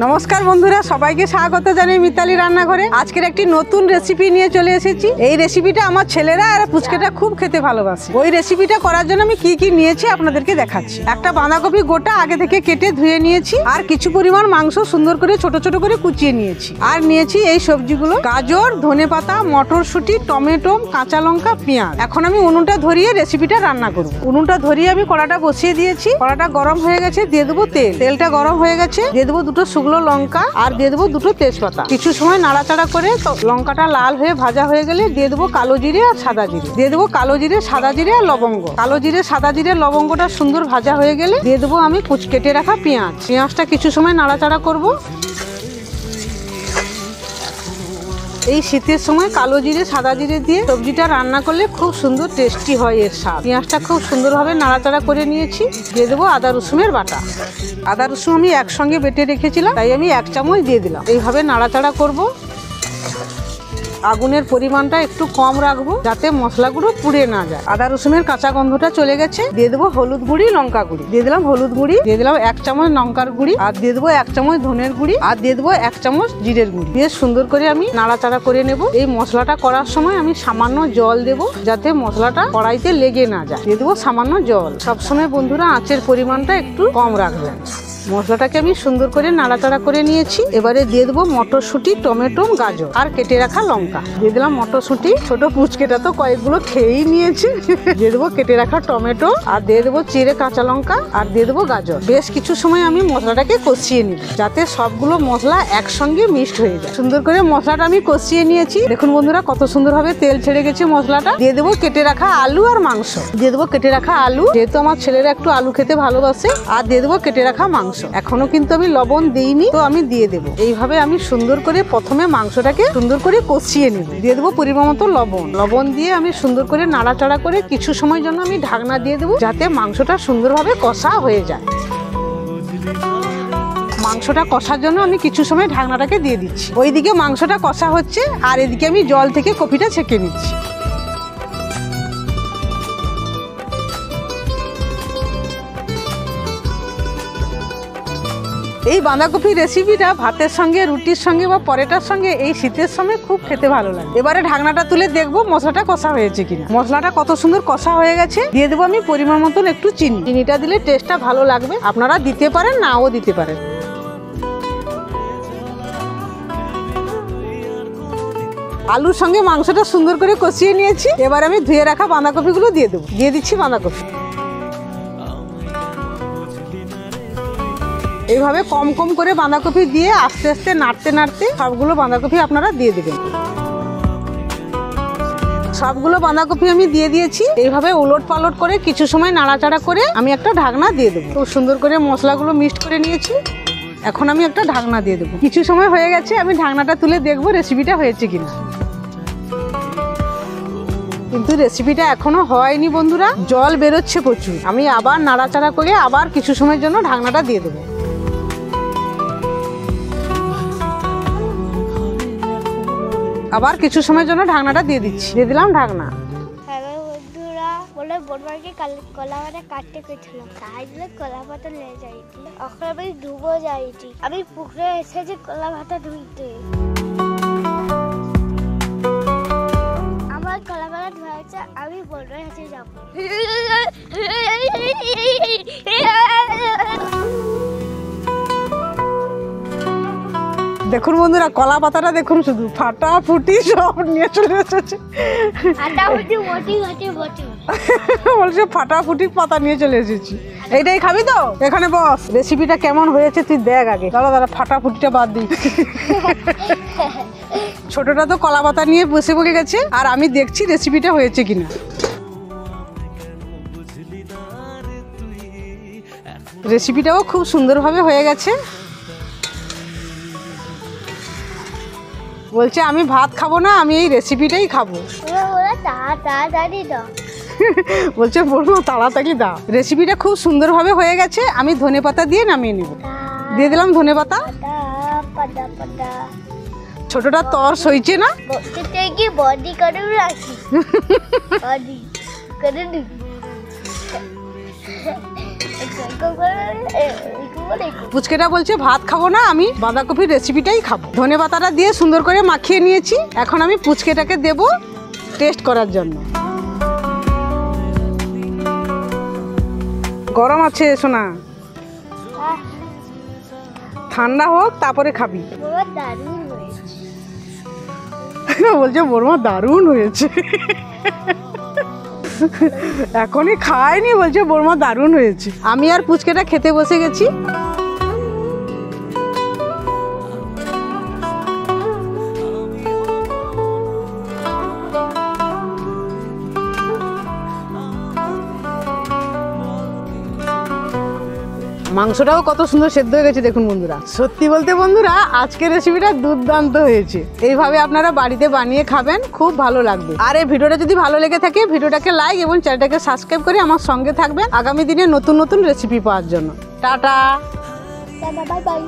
নমস্কার বন্ধুরা, সবাইকে স্বাগত জানাই মিতালি রান্নাঘরে। আজকের একটি নতুন রেসিপি নিয়ে চলে এসেছি। এই রেসিপিটা আমার ছেলেরা আর পুচকেটা খুব খেতে ভালোবাসে। ওই রেসিপিটা করার জন্য আমি কি কি নিয়েছি আপনাদেরকে দেখাচ্ছি। একটা বাঁধাকপি গোটা আগে থেকে কেটে ধুয়ে নিয়েছি, আর কিছু পরিমাণ মাংস সুন্দর করে ছোট ছোট করে কুচিয়ে নিয়েছি। আর নিয়েছি এই সবজিগুলো: গাজর, ধনেপাতা, মটরশুঁটি, টমেটো, কাঁচা লঙ্কা, পেঁয়াজ। এখন আমি উনুনটা ধরিয়ে রেসিপিটা রান্না করব। উনুনটা ধরিয়ে আমি কড়াটা বসিয়ে দিয়েছি। কড়াটা গরম হয়ে গেছে, দিয়ে দেবো তেল। তেলটা গরম হয়ে গেছে, দিয়ে দেবো দুটো শুকনো লঙ্কা আর দিয়ে দেবো দুটো তেজপাতা। কিছু সময় নাড়াচাড়া করে লঙ্কাটা লাল হয়ে ভাজা হয়ে গেলে দিয়ে দেবো কালো জিরে আর সাদা জিরে। দিয়ে দেবো কালো জিরে, সাদা জিরে আর লবঙ্গ। কালো জিরে, সাদা জিরে, লবঙ্গটা সুন্দর ভাজা হয়ে গেলে দিয়ে দেবো আমি কেটে রাখা পেঁয়াজ। পেঁয়াজটা কিছু সময় নাড়াচাড়া করব। এই শীতের সময় কালো জিরে, সাদা জিরে দিয়ে সবজিটা রান্না করলে খুব সুন্দর টেস্টি হয় এর স্বাদ। পেঁয়াজটা খুব সুন্দরভাবে নাড়াচাড়া করে নিয়েছি। দিয়ে দেবো আদা রসুনের বাটা। আদা রসুন আমি একসঙ্গে বেটে রেখেছিলাম, তাই আমি 1 চামচ দিয়ে দিলাম। এইভাবে নাড়াচাড়া করব। আগুনের পরিমাণটা একটু কম রাখবো যাতে মশলাগুলো পুড়ে না যায়। আদা রসুনের কাঁচা গন্ধটা চলে গেছে। দিয়ে দেবো হলুদ গুঁড়ি, লঙ্কা গুঁড়ি। দিয়ে দিলাম হলুদ গুঁড়ি, দিয়ে দিলাম 1 চামচ লঙ্কার গুঁড়ি, আর দিয়ে দেবো 1 চামচ ধনের গুঁড়ি, আর দিয়ে দেবো 1 চামচ জিরের গুঁড়ি। দিয়ে সুন্দর করে আমি নাড়াচাড়া করে নেব। এই মশলাটা করার সময় আমি সামান্য জল দেবো যাতে মশলাটা কড়াইতে লেগে না যায়। দিয়ে দেবো সামান্য জল। সবসময় বন্ধুরা আঁচের পরিমাণটা একটু কম রাখবেন। মশলাটাকে আমি সুন্দর করে নাড়াচাড়া করে নিয়েছি। এবারে দিয়ে দেবো মটরশুঁটি, টমেটো, গাজর আর কেটে রাখা লঙ্কা। দিয়ে দিলাম মটরশুঁটি, ছোট পুচকেটা তো কয়েকগুলো খেয়েই নিয়েছে। দিয়ে দেবো কেটে রাখা টমেটো, আর দিয়ে দেবো চিড়ে কাঁচা লঙ্কা, আর দিয়ে দেবো গাজর। বেশ কিছু সময় আমি মশলাটাকে কষিয়ে নিব যাতে সবগুলো মশলা একসঙ্গে মিক্সড হয়ে যায়। সুন্দর করে মশলাটা আমি কষিয়ে নিয়েছি। দেখুন বন্ধুরা কত সুন্দরভাবে তেল ছেড়ে গেছে মশলাটা। দিয়ে দেবো কেটে রাখা আলু আর মাংস। দিয়ে দেবো কেটে রাখা আলু, যেহেতু আমার ছেলেরা একটু আলু খেতে ভালোবাসে। আর দিয়ে দেবো কেটে রাখা মাংস। এখনো কিন্তু আমি লবণ দিইনি, তো আমি দিয়ে দেবো। এইভাবে আমি সুন্দর করে প্রথমে মাংসটাকে সুন্দর করে কষিয়ে নেব। দিয়ে দেবো পরিমাণ মতো লবণ। লবণ দিয়ে আমি সুন্দর করে নাড়াচাড়া করে কিছু সময়ের জন্য আমি ঢাকনা দিয়ে দেবো যাতে মাংসটা সুন্দরভাবে কষা হয়ে যায়। মাংসটা কষার জন্য আমি কিছু সময় ঢাকনাটাকে দিয়ে দিচ্ছি। ওইদিকে মাংসটা কষা হচ্ছে, আর এদিকে আমি জল থেকে কপিটা ছেঁকে নিচ্ছি। এই বাঁধাকপি রেসিপিটা ভাতের সঙ্গে, রুটির সঙ্গে বা পরোটার সঙ্গে এই শীতের সময় খুব খেতে ভালো লাগে। এবারে ঢাকনাটা তুলে দেখবো মশলাটা কষা হয়েছে কিনা। মশলাটা কত সুন্দর কষা হয়ে গেছে। দিয়ে দেবো আমি পরিমাণ মতন একটু চিনি। চিনিটা দিলে টেস্টটা ভালো লাগবে। আপনারা দিতে পারেন, নাও দিতে পারেন। আলুর সঙ্গে মাংসটা সুন্দর করে কষিয়ে নিয়েছি। এবার আমি ধুয়ে রাখা বাঁধাকপিগুলো দিয়ে দেবো। দিয়ে দিচ্ছি বাঁধাকপি। এইভাবে কম কম করে বাঁধাকপি দিয়ে আস্তে আস্তে নাড়তে নাড়তে সবগুলো বাঁধাকপি আপনারা দিয়ে দেবেন। সবগুলো বাঁধাকপি আমি দিয়ে দিয়েছি। এইভাবে উলট পালট করে কিছু সময় নাড়াচাড়া করে আমি একটা ঢাকনা দিয়ে দেবো। খুব সুন্দর করে মশলাগুলো মিক্সড করে নিয়েছি। এখন আমি একটা ঢাকনা দিয়ে দেবো। কিছু সময় হয়ে গেছে, আমি ঢাকনাটা তুলে দেখবো রেসিপিটা হয়েছে কিনা। কিন্তু রেসিপিটা এখনো হয়নি বন্ধুরা, জল বেরোচ্ছে প্রচুর। আমি আবার নাড়াচাড়া করে আবার কিছু সময়ের জন্য ঢাকনাটা দিয়ে দেবো। আবার কিছু সময়ের জন্য ঢাকনাটা দিয়ে দিচ্ছি। দিয়ে দিলাম ঢাকনা। হ্যালো বন্ধুরা, বলে বোনমাকে কলা পাতা কাটতে গেছিলাম, তাই বলে কলা পাতা নিয়ে যাইছি। এখন আমি ধুবো যাইছি। আমি পুকুরে এসেছি কলা পাতা ধুইতে। আমার কলা পাতা ধুয়েছে, আমি বোনের কাছে যাবো। দেখুন বন্ধুরা, কলা পাতাটা দেখুন, শুধু ফাটাফুটি সব নিয়ে চলে এসেছে। বলছে ফাটাফুটি পাতা নিয়ে চলে এসেছি। এইটাই খাবি তো? এখানে বস। রেসিপিটা কেমন হয়েছে তুই দেখ আগে। দাঁড়া ফাটাফুটিটা বাদ দিই। ছোটটা তো কলা পাতা নিয়ে বসে বসে গেছে, আর আমি দেখছি রেসিপিটা হয়েছে কিনা। রেসিপিটাও খুব সুন্দরভাবে হয়ে গেছে। বলছে আমি ভাত খাবো না, আমি এই রেসিপিটাই খাবো। বলছে বলবো তাড়াতাড়ি দাও। রেসিপিটা খুব সুন্দরভাবে হয়ে গেছে। আমি ধনেপাতা দিয়ে নামিয়ে নেব। দিয়ে দিলাম ধনেপাতা। ছোটটা তর সইছে না। পুচকেটা বলছে ভাত খাবো না, আমি বাঁধাকপির রেসিপিটাই খাবো। ধনেপাতাটা দিয়ে সুন্দর করে মাখিয়ে নিয়েছি। এখন আমি পুচকেটাকে দেব টেস্ট করার জন্য। গরম আছে সোনা, ঠান্ডা হোক তারপরে খাবি। দারুণ হয়েছে। বলছে বড়মা দারুণ হয়েছে। এখনই খায়নি, বলছে বড়মা দারুণ হয়েছে। আমি আর পুচকেটা খেতে বসে গেছি। মাংসটাও কত সুন্দর সেদ্ধ হয়ে গেছে দেখুন বন্ধুরা। সত্যি বলতে বন্ধুরা, আজকের রেসিপিটা দুর্দান্ত হয়েছে। এইভাবে আপনারা বাড়িতে বানিয়ে খাবেন, খুব ভালো লাগবে। আর এই ভিডিওটা যদি ভালো লেগে থাকে, ভিডিওটাকে লাইক এবং চ্যানেলটাকে সাবস্ক্রাইব করে আমার সঙ্গে থাকবেন আগামী দিনে নতুন নতুন রেসিপি পাওয়ার জন্য। Tata, bye bye.